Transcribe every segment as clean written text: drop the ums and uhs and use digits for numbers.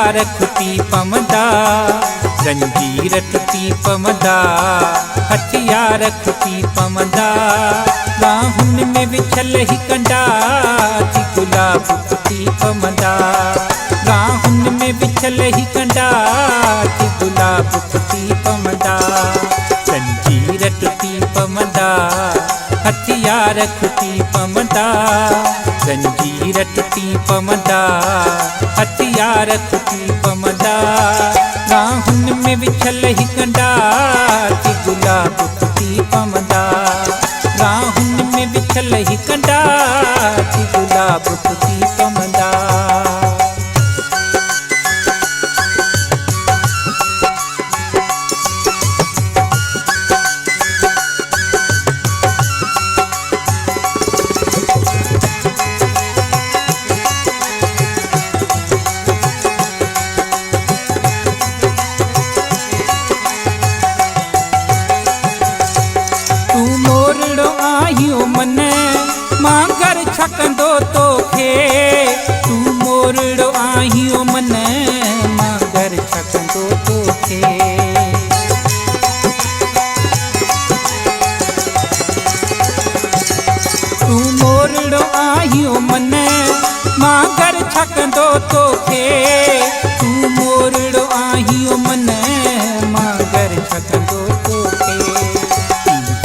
हथियार खुटी पमदा जंजीर टुटी पमदा हथियार खुटी पमदा राहुन में विछल ही कंडा थी गुलाब खुटी पमदा राहुन में विछल ही कंडा थी गुलाब खुटी पमदा जंजीर टुटी पमदा हथियार खुटी पमदा जंजीर टुटी पमदा हथियार खुटी पमदा राहुन में विछल ही कंडा थी गुलाब खुटी पमदा राहुन में विछल ही कंडा थी गुलाब खुटी पमदा मन मांगर छकंदो तोखे तू मोरड़ो आहियो मन मांगर छकंदो तोखे तू मोरड़ो आहियो मन मांगर छकंदो तोखे तू मोरड़ो आहियो मन मांगर छकंदो तोखे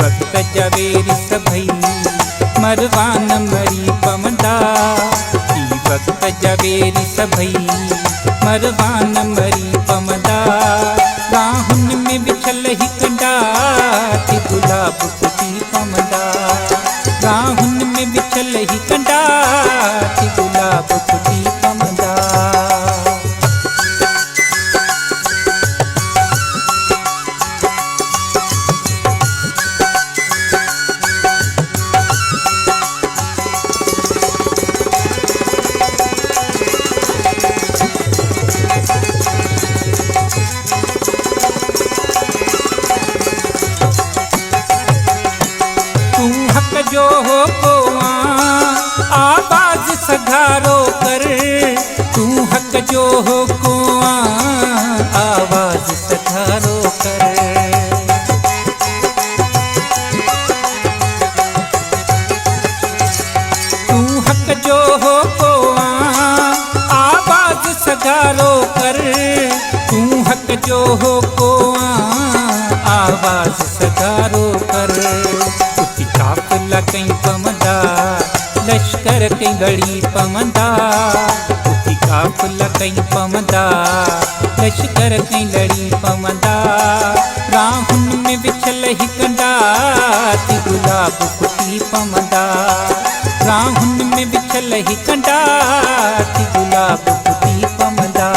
वक्त जवेरी सभई मरवान मरी पमदा वक्त जवेरी सभई मरवान मरी पमदा राहुन में विछल ही कंडा थी गुलाब खुटी पमदा राहुन में विछल ही कंडा थी गुलाब खुटी पमदा जो हो को आवाज सधारो कर तू हक जो हो को आवाज सधारो कर तू हक जो हो को आवाज सधारो कर तू हक जो हो को आवाज सधारो कर काफिला कहीं पमदा लश्कर कहीं गड़ी पमदा काफिला कहीं पमदा लश्कर कहीं लड़ी पमदा राहुन में विछल ही कंडा थी गुलाब खुटी पमदा राहुन में विछल ही कंडा थी गुलाब खुटी पमदा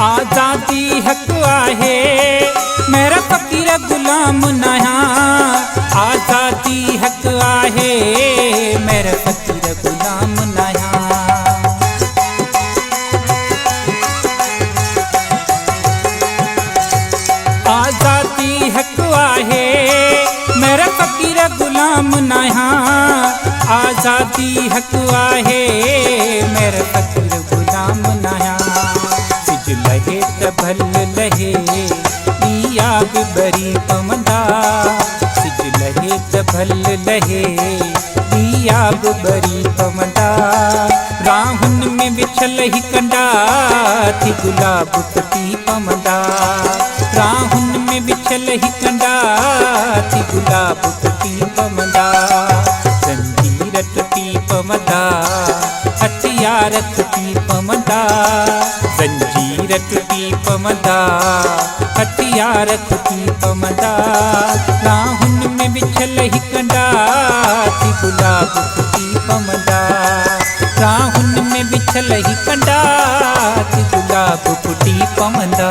आजादी हक आहे मेरा फकीर गुलाम नया आजादी हक आहे मेरा फकीर गुलाम नया आजादी हक आहे मेरा फकीर गुलाम नया आजादी हक आहे मेरा फकीर गुलाम नया लहे त भल लहे आग बरी पमदा सिज लहे त भल लहे आग बरी पमदा राहुन में विछल ही कंडा थी गुलाब खुटी पमदा राहुन में विछल ही कंडा थी गुलाब खुटी पमदा जंजीर टुटी पमदा हथियार खुटी पमदा जंजीर टुटी पमदा हथियार खुटी पमदा राहुन में विछल ही कंडा थी गुलाब खुटी पमदा राहुन में विछल ही कंडा थी गुलाब खुटी पमदा।